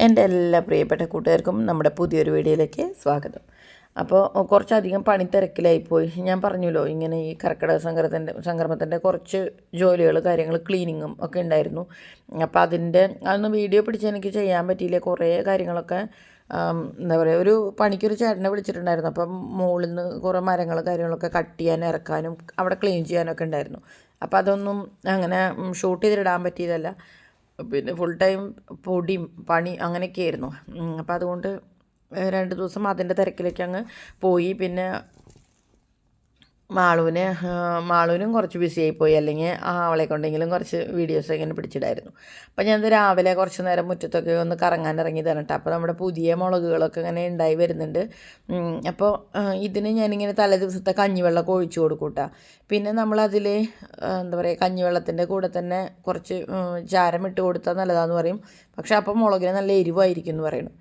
എൻ്റെ എല്ലാ പ്രിയപ്പെട്ട കൂട്ടുകാർക്കും നമ്മുടെ പുതിയൊരു വീഡിയോയിലേക്ക് സ്വാഗതം. അപ്പോൾ കുറച്ചധികം പണി തിരക്കിലായിപ്പോയി. ഞാൻ പറഞ്ഞല്ലോ ഇങ്ങനെ ഈ കർക്കിടക സംക്രമത്തിൻ്റെ കുറച്ച് ജോലികൾ കാര്യങ്ങൾ ക്ലീനിങ്ങും ഒക്കെ ഉണ്ടായിരുന്നു. അപ്പോൾ അതൊന്നും വീഡിയോ പിടിച്ച് എനിക്ക് ചെയ്യാൻ പറ്റിയില്ല. കുറേ കാര്യങ്ങളൊക്കെ എന്താ പറയുക, ഒരു പണിക്കൊരു ചേട്ടനെ വിളിച്ചിട്ടുണ്ടായിരുന്നു. അപ്പം മുകളിൽ നിന്ന് കുറേ മരങ്ങൾ കാര്യങ്ങളൊക്കെ കട്ട് ചെയ്യാനും ഇറക്കാനും അവിടെ ക്ലീൻ ചെയ്യാനൊക്കെ ഉണ്ടായിരുന്നു. അപ്പോൾ അതൊന്നും അങ്ങനെ ഷൂട്ട് ചെയ്തിടാൻ പറ്റിയതല്ല. പിന്നെ ഫുൾ ടൈം പൊടിയും പണി അങ്ങനെയൊക്കെ ആയിരുന്നു. അപ്പോൾ അതുകൊണ്ട് 2 ദിവസം അതിൻ്റെ തിരക്കിലേക്ക് അങ്ങ് പോയി. പിന്നെ മാളുവിനും കുറച്ച് ബിസിയായിപ്പോയി. അല്ലെങ്കിൽ അവളെ കൊണ്ടെങ്കിലും കുറച്ച് വീഡിയോസ് ഇങ്ങനെ പിടിച്ചിടായിരുന്നു. അപ്പോൾ ഞാൻ രാവിലെ കുറച്ച് നേരം മുറ്റത്തൊക്കെ ഒന്ന് കറങ്ങാൻ ഇറങ്ങിയതാണ് കേട്ടോ. അപ്പോൾ നമ്മുടെ പുതിയ മുളകുകളൊക്കെ ഇങ്ങനെ ഉണ്ടായി വരുന്നുണ്ട്. അപ്പോൾ ഇതിന് ഞാനിങ്ങനെ തലേ ദിവസത്തെ കഞ്ഞിവെള്ളമൊക്കെ ഒഴിച്ചു കൊടുക്കും കേട്ടോ. പിന്നെ നമ്മളതിൽ എന്താ പറയുക, കഞ്ഞിവെള്ളത്തിൻ്റെ കൂടെ തന്നെ കുറച്ച് ചാരം ഇട്ട് കൊടുത്താൽ നല്ലതാണെന്ന് പറയും. പക്ഷേ അപ്പോൾ മുളകിന് നല്ല എരിവായിരിക്കും എന്ന് പറയുന്നു.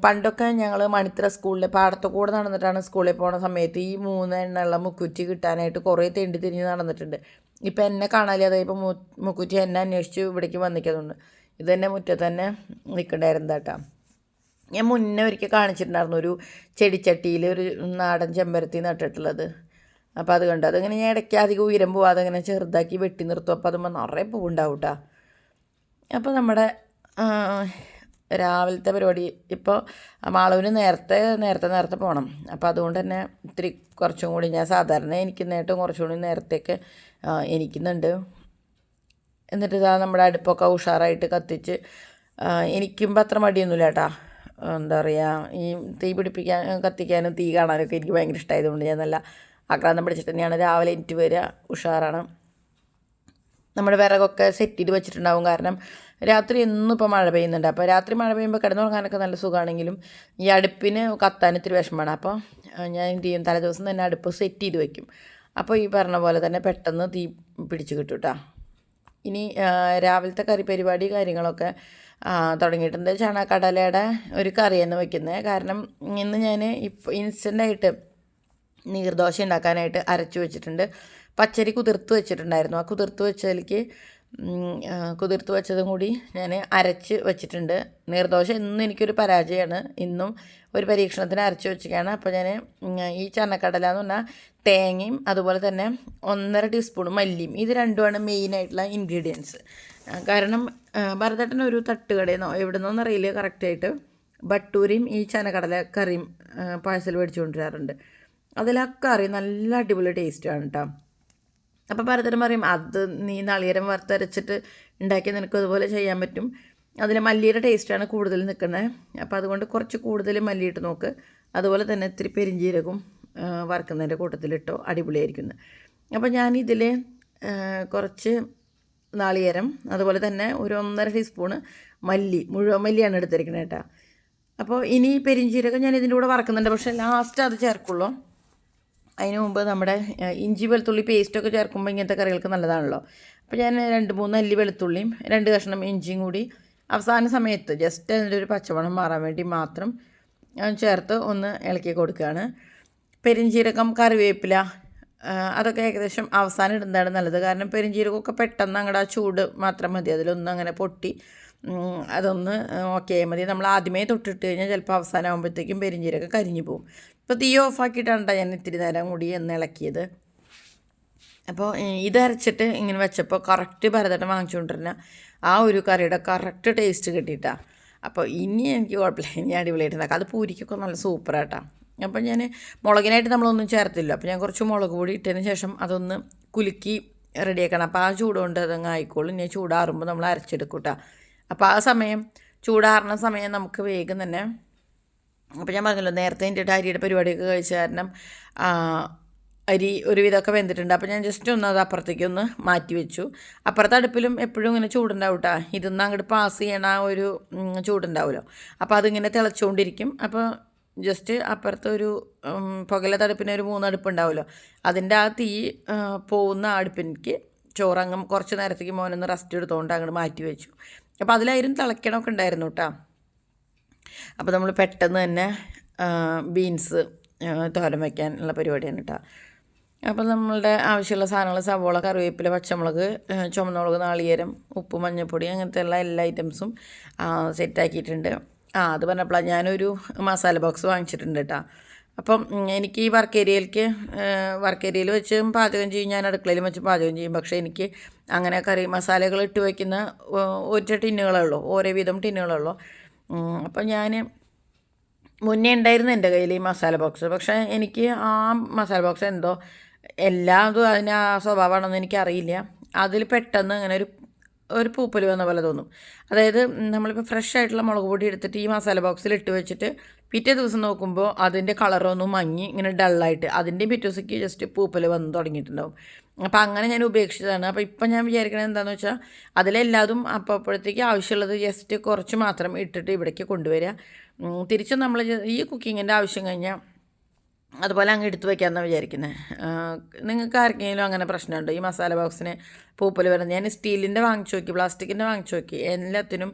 പണ്ടൊക്കെ ഞങ്ങൾ മണിത്തറ സ്കൂളിൽ പാടത്തു കൂടെ നടന്നിട്ടാണ് സ്കൂളിൽ പോകുന്ന സമയത്ത് ഈ 3 എണ്ണമുള്ള മുക്കുറ്റി കിട്ടാനായിട്ട് കുറേ തെണ്ടി തിരിഞ്ഞ് നടന്നിട്ടുണ്ട്. ഇപ്പം എന്നെ കാണാതെ അതായത് ഇപ്പോൾ മുക്കുറ്റി എന്നെ അന്വേഷിച്ച് ഇവിടേക്ക് വന്നിക്കുന്നുണ്ട്. ഇത് തന്നെ മുറ്റത്ത് തന്നെ നിൽക്കണ്ടായിരുന്നു കേട്ടോ. ഞാൻ മുന്നേ ഒരിക്കൽ കാണിച്ചിട്ടുണ്ടായിരുന്നു ഒരു ചെടിച്ചട്ടിയിൽ ഒരു നാടൻ ചെമ്പരത്തി നട്ടിട്ടുള്ളത്. അപ്പോൾ അത് കണ്ടു. അതിങ്ങനെ ഞാൻ ഇടയ്ക്ക് അധികം ഉയരം പോവാതെ അങ്ങനെ ചെറുതാക്കി വെട്ടി നിർത്തും. അപ്പോൾ അതുമ്പോൾ നിറയെ പൂവുണ്ടാവും കേട്ടോ. അപ്പോൾ നമ്മുടെ രാവിലത്തെ പരിപാടി ഇപ്പോൾ മാളവിന് നേരത്തെ പോകണം. അപ്പോൾ അതുകൊണ്ട് തന്നെ കുറച്ചും കൂടി ഞാൻ സാധാരണ എനിക്കുന്നേട്ടും കുറച്ചും കൂടി നേരത്തേക്ക് എനിക്കുന്നുണ്ട്. എന്നിട്ട് ഇതാ നമ്മുടെ അടുപ്പൊക്കെ ഉഷാറായിട്ട് കത്തിച്ച് എനിക്കുമ്പോൾ അത്ര മടിയൊന്നുമില്ല കേട്ടോ. എന്താ പറയുക, ഈ തീ കത്തിക്കാനും തീ കാണാനൊക്കെ എനിക്ക് ഭയങ്കര ഇഷ്ടമായതുകൊണ്ട് ഞാൻ നല്ല ആക്രാന്തം പിടിച്ചിട്ട് തന്നെയാണ് രാവിലെ എനിക്ക് വരിക. ഉഷാറാണ്. നമ്മുടെ വിറകൊക്കെ സെറ്റ് ചെയ്ത് വെച്ചിട്ടുണ്ടാവും. കാരണം രാത്രി എന്നും ഇപ്പോൾ മഴ പെയ്യുന്നുണ്ട്. അപ്പോൾ രാത്രി മഴ പെയ്യുമ്പോൾ കിടന്നുറങ്ങാനൊക്കെ നല്ല സുഖമാണെങ്കിലും ഈ അടുപ്പിന് കത്താൻ ഇത്തിരി വിഷമമാണ്. അപ്പോൾ ഞാൻ എന്ത് ചെയ്യും, തലേദിവസം തന്നെ അടുപ്പ് സെറ്റ് ചെയ്ത് വെക്കും. അപ്പോൾ ഈ പറഞ്ഞ പോലെ തന്നെ പെട്ടെന്ന് തീ പിടിച്ച് കിട്ടും കേട്ടോ. ഇനി രാവിലത്തെ കറി പരിപാടി കാര്യങ്ങളൊക്കെ തുടങ്ങിയിട്ടുണ്ട്. ചണക്കടലയുടെ ഒരു കറിയാണ് വയ്ക്കുന്നത്. കാരണം ഇന്ന് ഞാൻ ഇപ്പോൾ ഇൻസ്റ്റൻ്റായിട്ട് നീർദോശ ഉണ്ടാക്കാനായിട്ട് അരച്ച് വെച്ചിട്ടുണ്ട്. പച്ചരി കുതിർത്ത് വെച്ചിട്ടുണ്ടായിരുന്നു. ആ കുതിർത്ത് വെച്ചതും കൂടി ഞാൻ അരച്ച് വെച്ചിട്ടുണ്ട്. നീർദോശ ഇന്നും എനിക്കൊരു പരാജയമാണ്. ഇന്നും ഒരു പരീക്ഷണത്തിന് അരച്ച് വെച്ചിരിക്കുകയാണ്. അപ്പോൾ ഞാൻ ഈ ചന്നക്കടല എന്ന് പറഞ്ഞാൽ തേങ്ങയും അതുപോലെ തന്നെ 1.5 ടീസ്പൂൺ മല്ലിയും, ഇത് രണ്ടുമാണ് മെയിനായിട്ടുള്ള ഇൻഗ്രീഡിയൻസ്. കാരണം ഭരതേട്ടന് ഒരു തട്ടുകടയെന്നോ എവിടെ നിന്നൊന്നും അറിയില്ല കറക്റ്റായിട്ട് ബട്ടൂരിയും ഈ ചനക്കടല കറിയും പാഴ്സൽ മേടിച്ചു കൊണ്ടുവരാറുണ്ട്. അതിലാ കറി നല്ല അടിപൊളി ടേസ്റ്റാണ് കേട്ടോ. അപ്പോൾ ഭരതൻ പറയും, അത് നീ നാളികേരം വറുത്തരച്ചിട്ട് ഉണ്ടാക്കിയാൽ നിനക്ക് അതുപോലെ ചെയ്യാൻ പറ്റും. അതിൽ മല്ലിയുടെ ടേസ്റ്റാണ് കൂടുതൽ നിൽക്കുന്നത്. അപ്പോൾ അതുകൊണ്ട് കുറച്ച് കൂടുതൽ മല്ലിയിട്ട് നോക്ക്. അതുപോലെ തന്നെ ഇത്തിരി പെരിഞ്ചീരകവും വറുക്കുന്നതിൻ്റെ കൂട്ടത്തിലിട്ടോ, അടിപൊളിയായിരിക്കുന്നത്. അപ്പോൾ ഞാനിതിൽ കുറച്ച് നാളികേരം അതുപോലെ തന്നെ ഒരു 1.5 ടീസ്പൂണ് മുഴുവൻ മല്ലിയാണ് എടുത്തിരിക്കുന്നത് കേട്ടോ. അപ്പോൾ ഇനി പെരിഞ്ചീരകം ഞാൻ ഇതിൻ്റെ കൂടെ വറക്കുന്നുണ്ട്. പക്ഷേ ലാസ്റ്റ് അത് ചേർക്കുള്ളൂ. അതിന് മുമ്പ് നമ്മുടെ ഇഞ്ചി വെളുത്തുള്ളി പേസ്റ്റൊക്കെ ചേർക്കുമ്പോൾ ഇങ്ങനത്തെ കറികൾക്ക് നല്ലതാണല്ലോ. അപ്പോൾ ഞാൻ 2-3 അല്ലി വെളുത്തുള്ളിയും 2 കഷ്ണം ഇഞ്ചിയും കൂടി അവസാന സമയത്ത് ജസ്റ്റ് അതിൻ്റെ ഒരു പച്ചമണം മാറാൻ വേണ്ടി മാത്രം ചേർത്ത് ഒന്ന് ഇളക്കി കൊടുക്കുകയാണ്. പെരിഞ്ചീരകം കറിവേപ്പില അതൊക്കെ ഏകദേശം അവസാനം ഇടുന്നതാണ് നല്ലത്. കാരണം പെരിഞ്ചീരകമൊക്കെ പെട്ടെന്ന് അങ്ങോട്ട് ആ ചൂട് മാത്രം മതി, അതിലൊന്നും അങ്ങനെ പൊട്ടി അതൊന്ന് ഓക്കെ മതി. നമ്മൾ ആദ്യമേ തൊട്ടിട്ട് കഴിഞ്ഞാൽ ചിലപ്പോൾ അവസാനം ആകുമ്പോഴത്തേക്കും പെരിഞ്ചീരകം കരിഞ്ഞു പോകും. ഇപ്പോൾ തീ ഓഫാക്കിയിട്ടാണ് ഞാൻ ഇത്തിരി നേരം കൂടി ഒന്ന് ഇളക്കിയത്. അപ്പോൾ ഇത് അരച്ചിട്ട് ഇങ്ങനെ വെച്ചപ്പോൾ കറക്റ്റ് ഭരതേട്ടൻ വാങ്ങിച്ചുകൊണ്ടിരുന്ന ആ ഒരു കറിയുടെ കറക്റ്റ് ടേസ്റ്റ് കിട്ടിയിട്ടാണ്. അപ്പോൾ ഇനി എനിക്ക് കുഴപ്പമില്ല, ഇനി അടിപൊളിയായിട്ട് ഉണ്ടാക്കാം. അത് പൂരിക്കൊക്കെ നല്ല സൂപ്പറായിട്ടാണ്. അപ്പോൾ ഞാൻ മുളകിനായിട്ട് നമ്മളൊന്നും ചേർത്തില്ല. അപ്പോൾ ഞാൻ കുറച്ച് മുളക് പൊടി ഇട്ടതിന് ശേഷം അതൊന്ന് കുലുക്കി റെഡിയാക്കണം. അപ്പോൾ ആ ചൂടുകൊണ്ട് അതങ്ങ് ആയിക്കോളും. ഇനി ചൂടാറുമ്പോൾ നമ്മൾ അരച്ചെടുക്കും കേട്ടോ. അപ്പോൾ ആ ചൂടാറുന്ന സമയം നമുക്ക് വേഗം തന്നെ, അപ്പോൾ ഞാൻ പറഞ്ഞല്ലോ നേരത്തെ എൻ്റെ അരിയുടെ പരിപാടിയൊക്കെ കഴിച്ച കാരണം അരി ഒരുവിധമൊക്കെ വെന്തിട്ടുണ്ട്. അപ്പോൾ ഞാൻ ജസ്റ്റ് ഒന്ന് അത് അപ്പുറത്തേക്ക് ഒന്ന് മാറ്റി വെച്ചു. അപ്പുറത്തെ അടുപ്പിലും എപ്പോഴും ഇങ്ങനെ ചൂടുണ്ടാവും കേട്ടോ. ഇതൊന്നും അങ്ങോട്ട് പാസ് ചെയ്യണ ആ ഒരു ചൂടുണ്ടാവുമല്ലോ. അപ്പോൾ അതിങ്ങനെ തിളച്ചുകൊണ്ടിരിക്കും. അപ്പോൾ ജസ്റ്റ് അപ്പുറത്തെ ഒരു പുകയില തടുപ്പിന് ഒരു 3 അടുപ്പുണ്ടാവുമല്ലോ, അതിൻ്റെ ആ തീ പോകുന്ന അടുപ്പിലേക്ക് ചോറങ്ങം കുറച്ച് നേരത്തേക്ക് മോനൊന്ന് റെസ്റ്റ് എടുത്തുകൊണ്ട് അങ്ങോട്ട് മാറ്റി വെച്ചു. അപ്പോൾ അതിലായിരുന്നു തിളയ്ക്കണമൊക്കെ ഉണ്ടായിരുന്നു കേട്ടോ. അപ്പോൾ നമ്മൾ പെട്ടെന്ന് തന്നെ ബീൻസ് തോരൻ വയ്ക്കാനുള്ള പരിപാടിയാണ് കേട്ടോ. അപ്പോൾ നമ്മളുടെ ആവശ്യമുള്ള സാധനങ്ങൾ സവോള, കറിവേപ്പില, പച്ചമുളക്, ചുവന്നമുളക്, നാളികേരം, ഉപ്പ്, മഞ്ഞൾപ്പൊടി അങ്ങനത്തെ എല്ലാ ഐറ്റംസും സെറ്റാക്കിയിട്ടുണ്ട്. അത് പറഞ്ഞപ്പോഴാണ് ഞാനൊരു മസാല ബോക്സ് വാങ്ങിച്ചിട്ടുണ്ട് കേട്ടോ. അപ്പം എനിക്ക് ഈ വർക്ക് ഏരിയയിൽ വെച്ച് പാചകം ചെയ്യും, ഞാൻ അടുക്കളയിൽ വെച്ച് പാചകം ചെയ്യും. പക്ഷേ എനിക്ക് അങ്ങനെ കറി മസാലകൾ ഇട്ട് വയ്ക്കുന്ന ഒറ്റ ടിന്നുകളേ ഉള്ളൂ, ഓരോ വീതം ടിന്നുകളേ ഉള്ളൂ. അപ്പം ഞാൻ മുന്നേ ഉണ്ടായിരുന്നു എൻ്റെ കയ്യിൽ ഈ മസാല ബോക്സ്. പക്ഷേ എനിക്ക് ആ മസാല ബോക്സ് എന്തോ എല്ലാതും അതിന് ആ സ്വഭാവമാണെന്ന് എനിക്കറിയില്ല. അതിൽ പെട്ടെന്ന് ഇങ്ങനെ ഒരു പൂപ്പൽ വന്ന പോലെ തോന്നും. അതായത് നമ്മളിപ്പോൾ ഫ്രഷ് ആയിട്ടുള്ള മുളക് പൊടി എടുത്തിട്ട് ഈ മസാല ബോക്സിൽ ഇട്ട് വെച്ചിട്ട് പിറ്റേ ദിവസം നോക്കുമ്പോൾ അതിൻ്റെ കളറൊന്നും മങ്ങി ഇങ്ങനെ ഡള്ളായിട്ട് അതിൻ്റെയും പിറ്റേ ദിവസത്തേക്ക് ജസ്റ്റ് പൂപ്പൽ വന്ന് തുടങ്ങിയിട്ടുണ്ടാവും. അപ്പോൾ അങ്ങനെ ഞാൻ ഉപേക്ഷിച്ചതാണ്. അപ്പോൾ ഇപ്പം ഞാൻ വിചാരിക്കണത് എന്താണെന്ന് വെച്ചാൽ അതിലെല്ലാതും അപ്പോഴത്തേക്ക് ആവശ്യമുള്ളത് ജസ്റ്റ് കുറച്ച് മാത്രം ഇട്ടിട്ട് ഇവിടേക്ക് കൊണ്ടുവരിക. തിരിച്ചും നമ്മൾ ഈ കുക്കിങ്ങിൻ്റെ ആവശ്യം കഴിഞ്ഞാൽ അതുപോലെ അങ്ങ് എടുത്ത് വയ്ക്കാമെന്നാണ് വിചാരിക്കുന്നത്. നിങ്ങൾക്ക് ആർക്കെങ്കിലും അങ്ങനെ പ്രശ്നമുണ്ടോ ഈ മസാല ബോക്സിന് പൂപ്പൽ വരുന്നത്? ഞാൻ സ്റ്റീലിൻ്റെ വാങ്ങിച്ചു നോക്കി, പ്ലാസ്റ്റിക്കിൻ്റെ വാങ്ങിച്ചു നോക്കി, എല്ലാത്തിനും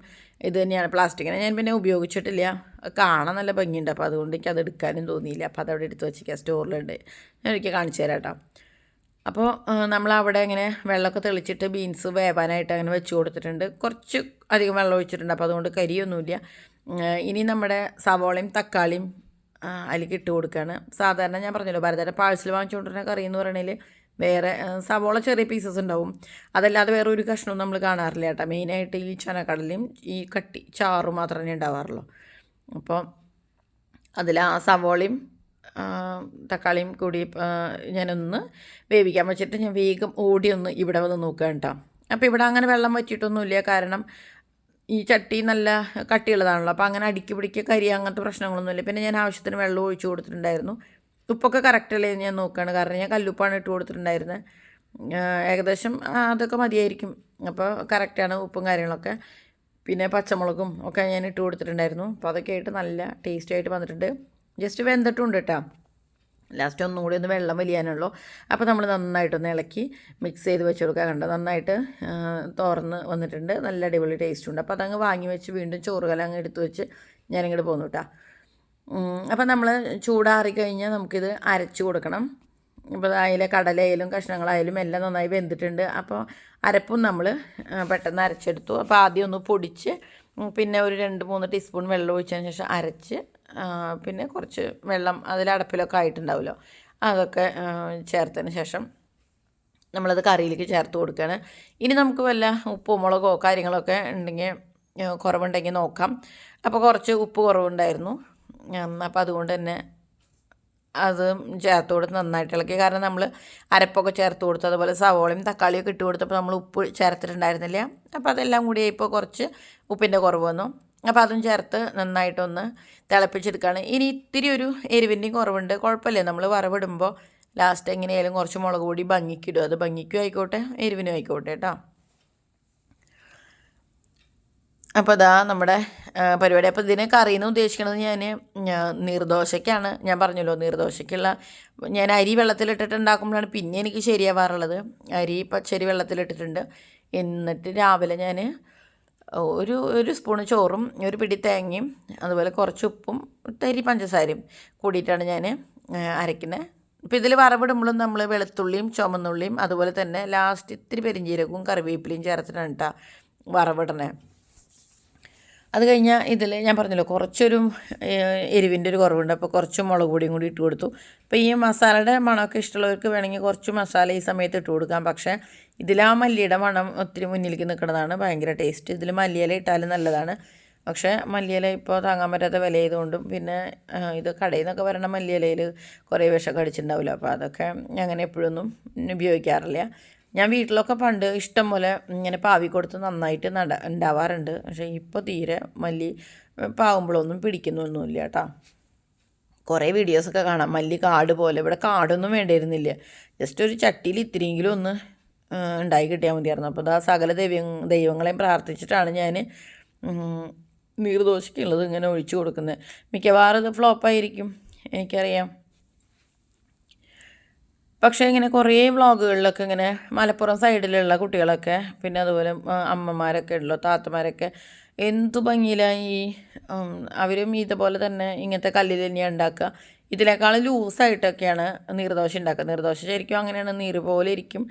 ഇത് തന്നെയാണ്. പ്ലാസ്റ്റിക്കിനെ ഞാൻ പിന്നെ ഉപയോഗിച്ചിട്ടില്ല, കാണാൻ നല്ല ഭംഗിയുണ്ട്. അപ്പോൾ അതുകൊണ്ട് എനിക്ക് അത് എടുക്കാനും തോന്നിയില്ല. അപ്പോൾ അതവിടെ എടുത്ത് വെച്ചിരിക്കുക, സ്റ്റോറിലുണ്ട്. ഞാൻ ഒരിക്കൽ കാണിച്ചു തരാം കേട്ടോ. അപ്പോൾ നമ്മളവിടെ ഇങ്ങനെ വെള്ളമൊക്കെ തെളിച്ചിട്ട് ബീൻസ് വേവാനായിട്ട് അങ്ങനെ വെച്ച് കൊടുത്തിട്ടുണ്ട്. കുറച്ച് അധികം വെള്ളം ഒഴിച്ചിട്ടുണ്ട്, അപ്പോൾ അതുകൊണ്ട് കരിയൊന്നുമില്ല. ഇനി നമ്മുടെ സവോളയും തക്കാളിയും അതിലേക്ക് ഇട്ട് കൊടുക്കുകയാണ്. സാധാരണ ഞാൻ പറഞ്ഞല്ലോ ഭാരതയുടെ പാഴ്സൽ വാങ്ങിച്ചുകൊണ്ടിരുന്ന കറി എന്ന് പറയണതിൽ വേറെ സവോള ചെറിയ പീസസ് ഉണ്ടാവും, അതല്ലാതെ വേറെ ഒരു കഷ്ണവും നമ്മൾ കാണാറില്ല കേട്ടോ. മെയിനായിട്ട് ഈ ചനക്കടലയും ഈ ചാറും മാത്രമേ ഉണ്ടാവാറുള്ളൂ. അപ്പോൾ അതിൽ ആ സവോളയും തക്കാളിയും കൂടി ഞാനൊന്ന് വേവിക്കാൻ വെച്ചിട്ട് ഞാൻ വേഗം ഓടിയൊന്ന് ഇവിടെ വന്ന് നോക്കുകയാണ് കേട്ടോ. അപ്പോൾ ഇവിടെ അങ്ങനെ വെള്ളം വറ്റിയിട്ടൊന്നുമില്ല, കാരണം ഈ ചട്ടി നല്ല കട്ടിയുള്ളതാണല്ലോ. അപ്പോൾ അങ്ങനെ അടുക്കി പിടിക്കുക കരി അങ്ങനത്തെ പ്രശ്നങ്ങളൊന്നുമില്ല. പിന്നെ ഞാൻ ആവശ്യത്തിന് വെള്ളം ഒഴിച്ച് കൊടുത്തിട്ടുണ്ടായിരുന്നു. ഉപ്പൊക്കെ കറക്റ്റല്ലേ ഞാൻ നോക്കുകയാണ്, കാരണം ഞാൻ കല്ലുപ്പാണ് ഇട്ട് കൊടുത്തിട്ടുണ്ടായിരുന്നത്. ഏകദേശം അതൊക്കെ മതിയായിരിക്കും. അപ്പോൾ കറക്റ്റാണ് ഉപ്പും കാര്യങ്ങളൊക്കെ. പിന്നെ പച്ചമുളകും ഒക്കെ ഞാൻ ഇട്ട് കൊടുത്തിട്ടുണ്ടായിരുന്നു. അപ്പോൾ അതൊക്കെ ആയിട്ട് നല്ല ടേസ്റ്റി ആയിട്ട് വന്നിട്ടുണ്ട്. ജസ്റ്റ് വെന്തിട്ടുണ്ട് കേട്ടോ. ലാസ്റ്റ് ഒന്നും കൂടി ഒന്ന് വെള്ളം വലിയാനുള്ളൂ. അപ്പോൾ നമ്മൾ നന്നായിട്ടൊന്ന് ഇളക്കി മിക്സ് ചെയ്ത് വെച്ച് കൊടുക്കുക. കണ്ടോ, നന്നായിട്ട് തുറന്ന് വന്നിട്ടുണ്ട്, നല്ല അടിപൊളി ടേസ്റ്റ് ഉണ്ട്. അപ്പോൾ അതങ്ങ് വാങ്ങി വെച്ച് വീണ്ടും ചോറുകല അങ്ങ് എടുത്ത് വെച്ച് ഞാനിങ്ങോട്ട് പോന്നു കേട്ടോ. അപ്പോൾ നമ്മൾ ചൂടാറി കഴിഞ്ഞാൽ നമുക്കിത് അരച്ച് കൊടുക്കണം. ഇപ്പോൾ അതിലെ കടലയായാലും കഷ്ണങ്ങളായാലും എല്ലാം നന്നായി വെന്തിട്ടുണ്ട്. അപ്പോൾ അരപ്പും നമ്മൾ പെട്ടെന്ന് അരച്ചെടുത്തു. അപ്പോൾ ആദ്യം ഒന്ന് പൊടിച്ച് പിന്നെ ഒരു 2-3 ടീസ്പൂൺ വെള്ളം ഒഴിച്ചതിന് ശേഷം അരച്ച് പിന്നെ കുറച്ച് വെള്ളം അതിലടപ്പിലൊക്കെ ആയിട്ടുണ്ടാവുമല്ലോ, അതൊക്കെ ചേർത്തതിന് ശേഷം നമ്മളത് കറിയിലേക്ക് ചേർത്ത് കൊടുക്കുകയാണ്. ഇനി നമുക്ക് വല്ല ഉപ്പോ മുളകോ കാര്യങ്ങളൊക്കെ ഉണ്ടെങ്കിൽ കുറവുണ്ടെങ്കിൽ നോക്കാം. അപ്പോൾ കുറച്ച് ഉപ്പ് കുറവുണ്ടായിരുന്നു, അപ്പോൾ അതുകൊണ്ട് തന്നെ അത് ചേർത്ത് കൊടുത്ത് നന്നായിട്ട് ഇളക്കി. കാരണം നമ്മൾ അരപ്പൊക്കെ ചേർത്ത് കൊടുത്തു, അതുപോലെ സവോളയും തക്കാളിയൊക്കെ ഇട്ട് കൊടുത്തപ്പോൾ നമ്മൾ ഉപ്പ് ചേർത്തിട്ടുണ്ടായിരുന്നില്ല. അപ്പോൾ അതെല്ലാം കൂടി ഇപ്പോൾ കുറച്ച് ഉപ്പിൻ്റെ കുറവ് വന്നു. അപ്പോൾ അതും ചേർത്ത് നന്നായിട്ടൊന്ന് തിളപ്പിച്ചെടുക്കുകയാണ്. ഇനി ഇത്തിരി ഒരു എരിവിൻ്റെയും കുറവുണ്ട്, കുഴപ്പമില്ല. നമ്മൾ വറവിടുമ്പോൾ ലാസ്റ്റ് എങ്ങനെയായാലും കുറച്ച് മുളക് പൊടി ഭംഗിക്കിടും, അത് ഭംഗിക്കും ആയിക്കോട്ടെ എരിവിനും ആയിക്കോട്ടെ കേട്ടോ. അപ്പോൾ ഇതാ നമ്മുടെ പരിപാടി. അപ്പോൾ ഇതിന് കറിയെന്ന് ഉദ്ദേശിക്കുന്നത് ഞാൻ നീർദോശയ്ക്കാണ്. ഞാൻ പറഞ്ഞല്ലോ നീർദോശയ്ക്കുള്ള ഞാൻ അരി വെള്ളത്തിലിട്ടിട്ട് ഉണ്ടാക്കുമ്പോഴാണ് പിന്നെ എനിക്ക് ശരിയാവാറുള്ളത്. അരി പച്ചരി വെള്ളത്തിലിട്ടിട്ടുണ്ട്. എന്നിട്ട് രാവിലെ ഞാൻ ഒരു സ്പൂണ് ചോറും ഒരു പിടി തേങ്ങയും അതുപോലെ കുറച്ച് ഉപ്പും തരി പഞ്ചസാരയും കൂടിയിട്ടാണ് ഞാൻ അരയ്ക്കുന്നത്. ഇപ്പോൾ ഇതിൽ വറവിടുമ്പോഴും നമ്മൾ വെളുത്തുള്ളിയും ചുമന്നുള്ളിയും അതുപോലെ തന്നെ ലാസ്റ്റ് ഇത്തിരി പെരിഞ്ചീരകവും കറിവേപ്പിലയും ചേർത്തിട്ടാണ് കേട്ടോ വറവിടണേ. അത് കഴിഞ്ഞാൽ ഇതിൽ ഞാൻ പറഞ്ഞല്ലോ കുറച്ചൊരു എരിവിൻ്റെ ഒരു കുറവുണ്ട്, അപ്പോൾ കുറച്ച് മുളക് പൊടിയും കൂടി ഇട്ട് കൊടുത്തു. അപ്പോൾ ഈ മസാലയുടെ മണമൊക്കെ ഇഷ്ടമുള്ളവർക്ക് വേണമെങ്കിൽ കുറച്ച് മസാല ഈ സമയത്ത് ഇട്ട് കൊടുക്കാം. പക്ഷേ ഇതിൽ ആ മല്ലിയുടെ മണം ഒത്തിരി മുന്നിലേക്ക് നിൽക്കുന്നതാണ് ഭയങ്കര ടേസ്റ്റ്. ഇതിൽ മല്ലിയില ഇട്ടാലും നല്ലതാണ്. പക്ഷേ മല്ലിയില ഇപ്പോൾ താങ്ങാൻ പറ്റാത്ത വില ആയതുകൊണ്ടും പിന്നെ ഇത് കടയിൽ നിന്നൊക്കെ വരണ മല്ലിയിലയിൽ കുറേ വിഷമൊക്കെ അടിച്ചിട്ടുണ്ടാവില്ല. അപ്പോൾ അതൊക്കെ അങ്ങനെ എപ്പോഴൊന്നും ഉപയോഗിക്കാറില്ല. ഞാൻ വീട്ടിലൊക്കെ പണ്ട് ഇഷ്ടം പോലെ ഇങ്ങനെ പാവി കൊടുത്ത് നന്നായിട്ട് ഉണ്ടാവാറുണ്ട്. പക്ഷേ ഇപ്പോൾ തീരെ മല്ലി പാവുമ്പോഴൊന്നും പിടിക്കുന്നൊന്നുമില്ല കേട്ടോ. കുറേ വീഡിയോസൊക്കെ കാണാം മല്ലി കാട് പോലെ. ഇവിടെ കാടൊന്നും വേണ്ടിയിരുന്നില്ല, ജസ്റ്റ് ഒരു ചട്ടിയിൽ ഇത്തിരിയെങ്കിലും ഒന്ന് ഉണ്ടായി കിട്ടിയാൽ മതിയായിരുന്നു. അപ്പോൾ ആ സകല ദൈവങ്ങളെയും പ്രാർത്ഥിച്ചിട്ടാണ് ഞാൻ നീർദോശയ്ക്കുള്ളത് ഇങ്ങനെ ഒഴിച്ചു കൊടുക്കുന്നത്. മിക്കവാറും ഇത് ഫ്ലോപ്പായിരിക്കും എനിക്കറിയാം. പക്ഷേ ഇങ്ങനെ കുറേ വ്ളോഗുകളിലൊക്കെ ഇങ്ങനെ മലപ്പുറം സൈഡിലുള്ള കുട്ടികളൊക്കെ പിന്നെ അതുപോലെ അമ്മമാരൊക്കെ ഉള്ളു താത്തമാരൊക്കെ എന്തു ഭംഗിയിലായി അവരും ഇതുപോലെ തന്നെ ഇങ്ങനത്തെ കല്ലിൽ തന്നെയാണ് ഉണ്ടാക്കുക. ഇതിനേക്കാളും ലൂസായിട്ടൊക്കെയാണ് നീർദോശ ഉണ്ടാക്കുക. നീർദോശ ശരിക്കും അങ്ങനെയാണ്, നീര് പോലെ ഇരിക്കും,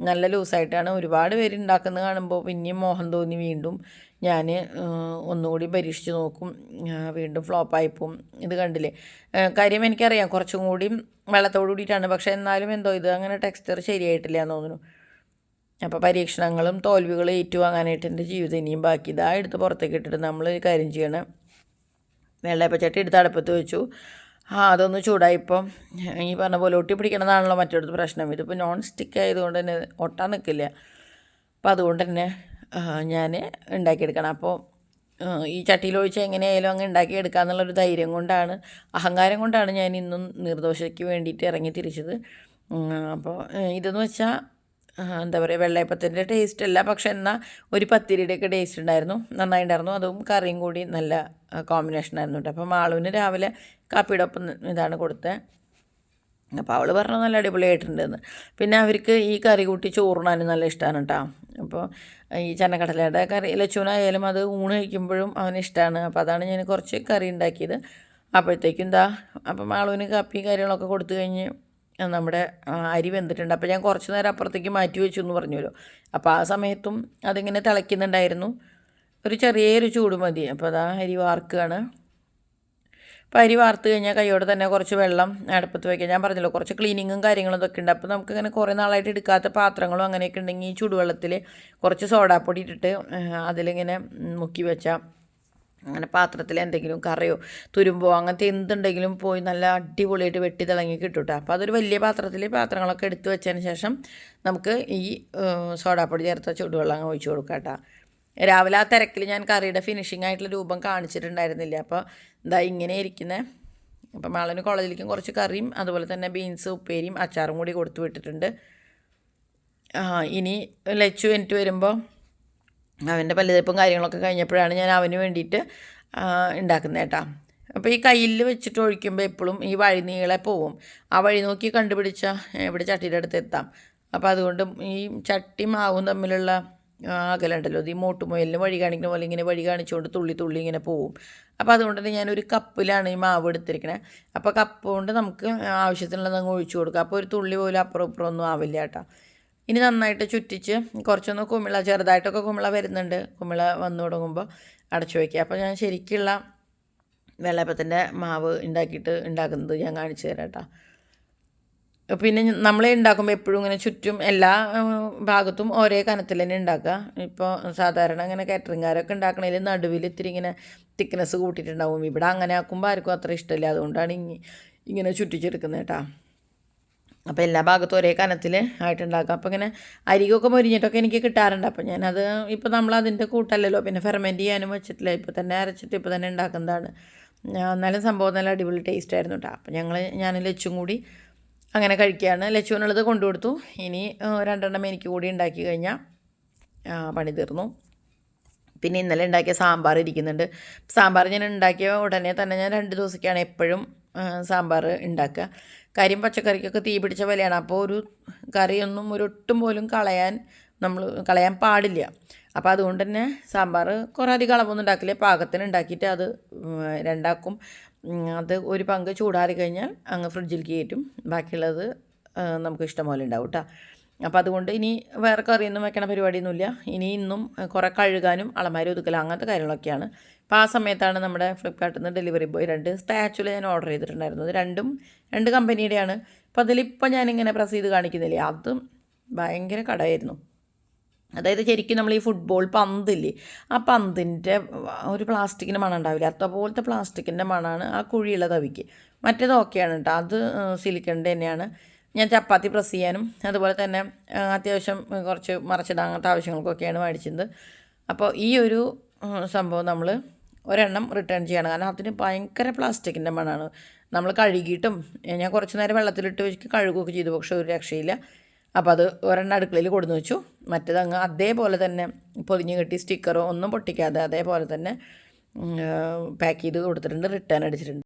നല്ല ലൂസായിട്ടാണ്. ഒരുപാട് പേര് ഉണ്ടാക്കുന്നത് കാണുമ്പോൾ പിന്നെയും മോഹം തോന്നി വീണ്ടും ഞാൻ ഒന്നുകൂടി പരീക്ഷിച്ച് നോക്കും. വീണ്ടും ഫ്ലോപ്പായിപ്പോവും. ഇത് കണ്ടില്ലേ, കാര്യം എനിക്കറിയാം കുറച്ചും കൂടി വെള്ളത്തോട് കൂടിയിട്ടാണ്, പക്ഷേ എന്നാലും എന്തോ ഇത് അങ്ങനെ ടെക്സ്ചർ ശരിയായിട്ടില്ല എന്ന് തോന്നുന്നു. അപ്പോൾ പരീക്ഷണങ്ങളും തോൽവികളും ഏറ്റുവാങ്ങാനായിട്ട് എൻ്റെ ജീവിതം ഇനിയും ബാക്കി. ഇതാ എടുത്ത് പുറത്തേക്ക് ഇട്ടിട്ട് നമ്മൾ ഒരു കാര്യം ചെയ്യണം. വെള്ളയപ്പച്ചട്ടി എടുത്ത് അടുപ്പത്ത് വെച്ചു. അതൊന്ന് ചൂടായിപ്പം ഈ പറഞ്ഞ പോലെ ഒട്ടി പിടിക്കണതാണല്ലോ മറ്റൊരു പ്രശ്നം. ഇതിപ്പോൾ നോൺ സ്റ്റിക്ക് ആയതുകൊണ്ട് തന്നെ ഒട്ടാൻ നിൽക്കില്ല. അപ്പോൾ അതുകൊണ്ട് തന്നെ ഞാൻ ഉണ്ടാക്കിയെടുക്കണം. അപ്പോൾ ഈ ചട്ടിയിൽ ഒഴിച്ച് എങ്ങനെയായാലും അങ്ങ് ഉണ്ടാക്കിയെടുക്കുക എന്നുള്ളൊരു ധൈര്യം കൊണ്ടാണ്, അഹങ്കാരം കൊണ്ടാണ് ഞാൻ ഇന്നും നീർദോശയ്ക്ക് വേണ്ടിയിട്ട് ഇറങ്ങി തിരിച്ചത്. അപ്പോൾ ഇതെന്ന് വെച്ചാൽ എന്താ പറയുക, വെള്ളയപ്പത്തിൻ്റെ ടേസ്റ്റ് അല്ല, പക്ഷെ എന്നാൽ ഒരു പത്തിരിയുടെയൊക്കെ ടേസ്റ്റ് ഉണ്ടായിരുന്നു, നന്നായിട്ടുണ്ടായിരുന്നു. അതും കറിയും കൂടി നല്ല കോമ്പിനേഷനായിരുന്നു കേട്ടോ. അപ്പോൾ മാളുവിന് രാവിലെ കാപ്പിയുടെ ഒപ്പം ഇതാണ് കൊടുത്തത്. അപ്പോൾ അവൾ പറഞ്ഞു നല്ല അടിപൊളിയായിട്ടുണ്ടെന്ന്. പിന്നെ അവർക്ക് ഈ കറി കൂട്ടി ചോറുണ്ണാനും നല്ല ഇഷ്ടമാണ് കേട്ടോ. അപ്പോൾ ഈ ചന്നക്കടലയുടെ കറി ലച്ചുവിനായാലും അത് ഊണ് കഴിക്കുമ്പോഴും അവന് ഇഷ്ടമാണ്. അപ്പോൾ അതാണ് ഞാൻ കുറച്ച് കറി ഉണ്ടാക്കിയത്. അപ്പോഴത്തേക്കും എന്താ, അപ്പം മാളുവിന് കാപ്പി കാര്യങ്ങളൊക്കെ കൊടുത്തു കഴിഞ്ഞ് നമ്മുടെ അരി വെന്തിട്ടുണ്ട്. അപ്പോൾ ഞാൻ കുറച്ച് നേരം അപ്പുറത്തേക്ക് മാറ്റി വെച്ചു എന്ന് പറഞ്ഞല്ലോ. അപ്പോൾ ആ സമയത്തും അതിങ്ങനെ തിളയ്ക്കുന്നുണ്ടായിരുന്നു. ഒരു ചെറിയൊരു ചൂട് മതി. അപ്പോൾ അതാ അരി വാർക്കുകയാണ്. അപ്പോൾ അരി വാർത്ത് കഴിഞ്ഞാൽ കൈയോടെ തന്നെ കുറച്ച് വെള്ളം അടുപ്പത്ത് വയ്ക്കുക. ഞാൻ പറഞ്ഞല്ലോ കുറച്ച് ക്ലീനിങ്ങും കാര്യങ്ങളും ഇതൊക്കെ ഉണ്ട്. അപ്പോൾ നമുക്കിങ്ങനെ കുറേ നാളായിട്ട് എടുക്കാത്ത പാത്രങ്ങളും അങ്ങനെയൊക്കെ ഉണ്ടെങ്കിൽ ഈ ചൂടുവെള്ളത്തിൽ കുറച്ച് സോഡാപ്പൊടി ഇട്ടിട്ട് അതിലിങ്ങനെ മുക്കി വെച്ചാൽ അങ്ങനെ പാത്രത്തിൽ എന്തെങ്കിലും കറിയോ തുരുമ്പോ അങ്ങനത്തെ എന്തുണ്ടെങ്കിലും പോയി നല്ല അടിപൊളിയായിട്ട് വെട്ടി തിളങ്ങി കിട്ടും കേട്ടോ. അപ്പോൾ അതൊരു വലിയ പാത്രത്തിൽ പാത്രങ്ങളൊക്കെ എടുത്ത് വെച്ചതിന് ശേഷം നമുക്ക് ഈ സോഡാപ്പൊടി ചേർത്ത ചൂടുവെള്ളം ഒഴിച്ച് കൊടുക്കാം കേട്ടോ. രാവിലെ ആ തിരക്കിൽ ഞാൻ കറിയുടെ ഫിനിഷിംഗ് ആയിട്ടുള്ള രൂപം കാണിച്ചിട്ടുണ്ടായിരുന്നില്ല. അപ്പോൾ എന്താ ഇങ്ങനെ ഇരിക്കുന്നത്. അപ്പം മാളിന് കോളേജിലേക്കും കുറച്ച് കറിയും അതുപോലെ തന്നെ ബീൻസ് ഉപ്പേരിയും അച്ചാറും കൂടി കൊടുത്തു വിട്ടിട്ടുണ്ട്. ഇനി ലച്ചു എനിക്ക് വരുമ്പോൾ അവൻ്റെ പല്ലുതേപ്പും കാര്യങ്ങളൊക്കെ കഴിഞ്ഞപ്പോഴാണ് ഞാൻ അവന് വേണ്ടിയിട്ട് ഉണ്ടാക്കുന്നത് കേട്ടോ. അപ്പോൾ ഈ കയ്യിൽ വെച്ചിട്ട് ഒഴിക്കുമ്പോൾ എപ്പോഴും ഈ വഴി നീളെ പോവും. ആ വഴി നോക്കി കണ്ടുപിടിച്ച ഇവിടെ ചട്ടിയുടെ അടുത്ത് എത്താം. അപ്പോൾ അതുകൊണ്ട് ഈ ചട്ടി മാവും തമ്മിലുള്ള അകലുണ്ടല്ലോ, ഈ മോട്ടുമുയലിന് വഴി കാണിക്കുന്ന പോലെ ഇങ്ങനെ വഴി കാണിച്ചുകൊണ്ട് തുള്ളി തുള്ളി ഇങ്ങനെ പോവും. അപ്പോൾ അതുകൊണ്ട് തന്നെ ഞാനൊരു കപ്പിലാണ് ഈ മാവ് എടുത്തിരിക്കണത്. അപ്പോൾ കപ്പ് കൊണ്ട് നമുക്ക് ആവശ്യത്തിനുള്ളത് അങ്ങ് ഒഴിച്ചു കൊടുക്കാം. അപ്പോൾ ഒരു തുള്ളി പോലും അപ്പുറം ഇപ്പുറം ഒന്നും ആവില്ല കേട്ടോ. ഇനി നന്നായിട്ട് ചുറ്റിച്ച് കുറച്ചൊന്ന് കുമിള, ചെറുതായിട്ടൊക്കെ കുമിള വരുന്നുണ്ട്. കുമിള വന്നു തുടങ്ങുമ്പോൾ അടച്ചു വയ്ക്കുക. അപ്പോൾ ഞാൻ ശരിക്കുള്ള വെള്ളയപ്പത്തിൻ്റെ മാവ് ഉണ്ടാക്കുന്നത് ഞാൻ കാണിച്ചു തരാം കേട്ടോ. പിന്നെ നമ്മളെ ഉണ്ടാക്കുമ്പോൾ എപ്പോഴും ഇങ്ങനെ ചുറ്റും എല്ലാ ഭാഗത്തും ഒരേ കനത്തിൽ തന്നെ ഉണ്ടാക്കുക. ഇപ്പോൾ സാധാരണ ഇങ്ങനെ കാറ്ററിംഗുകാരൊക്കെ ഉണ്ടാക്കണതിൽ നടുവിൽ ഇത്തിരി ഇങ്ങനെ തിക്നെസ് കൂട്ടിയിട്ടുണ്ടാവും. ഇവിടെ അങ്ങനെ ആക്കുമ്പോൾ ആർക്കും അത്ര ഇഷ്ടമില്ല. അതുകൊണ്ടാണ് ഇങ്ങനെ ചുറ്റിച്ചെടുക്കുന്നത് കേട്ടോ. അപ്പോൾ എല്ലാ ഭാഗത്തും ഒരേ കനത്തിൽ ആയിട്ടുണ്ടാക്കുക. അപ്പോൾ ഇങ്ങനെ അരികൊക്കെ മൊരിഞ്ഞിട്ടൊക്കെ എനിക്ക് കിട്ടാറുണ്ട്. അപ്പോൾ ഞാനത് ഇപ്പോൾ നമ്മളതിൻ്റെ കൂട്ടല്ലല്ലോ, പിന്നെ ഫെർമെൻറ്റ് ചെയ്യാനും വെച്ചിട്ടില്ല, ഇപ്പോൾ തന്നെ അരച്ചിട്ട് ഇപ്പോൾ തന്നെ ഉണ്ടാക്കുന്നതാണ്. എന്നാലും സംഭവം നല്ല അടിപൊളി ടേസ്റ്റ് ആയിരുന്നു കേട്ടോ. അപ്പോൾ ഞാൻ ലച്ചും കൂടി അങ്ങനെ കഴിക്കുകയാണ്. ലച്ചുവിനുള്ളത് കൊണ്ടുകൊടുത്തു. ഇനി 2 എണ്ണം എനിക്ക് കൂടി ഉണ്ടാക്കി കഴിഞ്ഞാൽ പണി തീർന്നു. പിന്നെ ഇന്നലെ ഉണ്ടാക്കിയ സാമ്പാർ ഇരിക്കുന്നുണ്ട്. സാമ്പാർ ഞാൻ ഉണ്ടാക്കിയ ഉടനെ തന്നെ ഞാൻ 2 ദിവസത്തേക്കാണ് എപ്പോഴും സാമ്പാർ ഉണ്ടാക്കുക. കാര്യം പച്ചക്കറിക്കൊക്കെ തീ പിടിച്ച വിലയാണ്. അപ്പോൾ ഒരു കറിയൊന്നും ഒട്ടും പോലും കളയാൻ പാടില്ല. അപ്പോൾ അതുകൊണ്ട് തന്നെ സാമ്പാർ കുറേ അധികം അളവൊന്നും ഉണ്ടാക്കില്ല, പാകത്തിന് ഉണ്ടാക്കിയിട്ട് അത് 2 ആക്കും. അത് ഒരു പങ്ക് ചൂടാറി കഴിഞ്ഞാൽ അങ്ങ് ഫ്രിഡ്ജിൽ കയറ്റും. ബാക്കിയുള്ളത് നമുക്ക് ഇഷ്ടം പോലെ ഉണ്ടാവും കേട്ടോ. അപ്പോൾ അതുകൊണ്ട് ഇനി വേറെ കറിയൊന്നും വെക്കണ പരിപാടിയൊന്നുമില്ല. ഇന്നും കുറേ കഴുകാനും അളമാരി ഒതുക്കലും അങ്ങനത്തെ കാര്യങ്ങളൊക്കെയാണ്. അപ്പോൾ ആ സമയത്താണ് നമ്മുടെ ഫ്ലിപ്കാർട്ടിൽ നിന്ന് ഡെലിവറി ബോയ് 2 സ്റ്റാച്ചുല ഞാൻ ഓർഡർ ചെയ്തിട്ടുണ്ടായിരുന്നത്. 2 കമ്പനിയുടെയാണ്. അപ്പോൾ അതിലിപ്പോൾ ഞാനിങ്ങനെ പ്രസ് ചെയ്ത് കാണിക്കുന്നില്ലേ, അതും ഭയങ്കര കടയായിരുന്നു. അതായത് ശരിക്കും നമ്മൾ ഈ ഫുട്ബോൾ പന്തില്ലേ, ആ പന്തിൻ്റെ ഒരു പ്ലാസ്റ്റിക്കിൻ്റെ മണം ഉണ്ടാവില്ല, അതുപോലത്തെ പ്ലാസ്റ്റിക്കിൻ്റെ മണമാണ് ആ കുഴിയുള്ള തവിക്ക്. മറ്റേത് ഓക്കെയാണ് കേട്ടോ, അത് സിലിക്കണിൻ്റെ തന്നെയാണ്. ഞാൻ ചപ്പാത്തി പ്രസ് ചെയ്യാനും അതുപോലെ തന്നെ അത്യാവശ്യം കുറച്ച് മറച്ചിടാൻ അങ്ങനത്തെ ആവശ്യങ്ങൾക്കൊക്കെയാണ് മേടിച്ചത്. അപ്പോൾ ഈ ഒരു സംഭവം നമ്മൾ ഒരെണ്ണം റിട്ടേൺ ചെയ്യണം. കാരണം അതിന് ഭയങ്കര പ്ലാസ്റ്റിക്കിൻ്റെ മണമാണ്. നമ്മൾ കഴുകിയിട്ടും ഞാൻ കുറച്ച് നേരം വെള്ളത്തിലിട്ട് വെച്ച് കഴുകുകയൊക്കെ ചെയ്തു, പക്ഷേ ഒരു രക്ഷയില്ല. അപ്പോൾ അത് ഒരെണ്ണം അടുക്കളയിൽ കൊടുന്ന് വെച്ചു. മറ്റേതങ്ങ് അതേപോലെ തന്നെ പൊതിഞ്ഞ് കെട്ടി സ്റ്റിക്കറോ ഒന്നും പൊട്ടിക്കാതെ അതേപോലെ തന്നെ പാക്ക് ചെയ്ത് കൊടുത്തിട്ടുണ്ട്, റിട്ടേൺ അടിച്ചിട്ടുണ്ട്.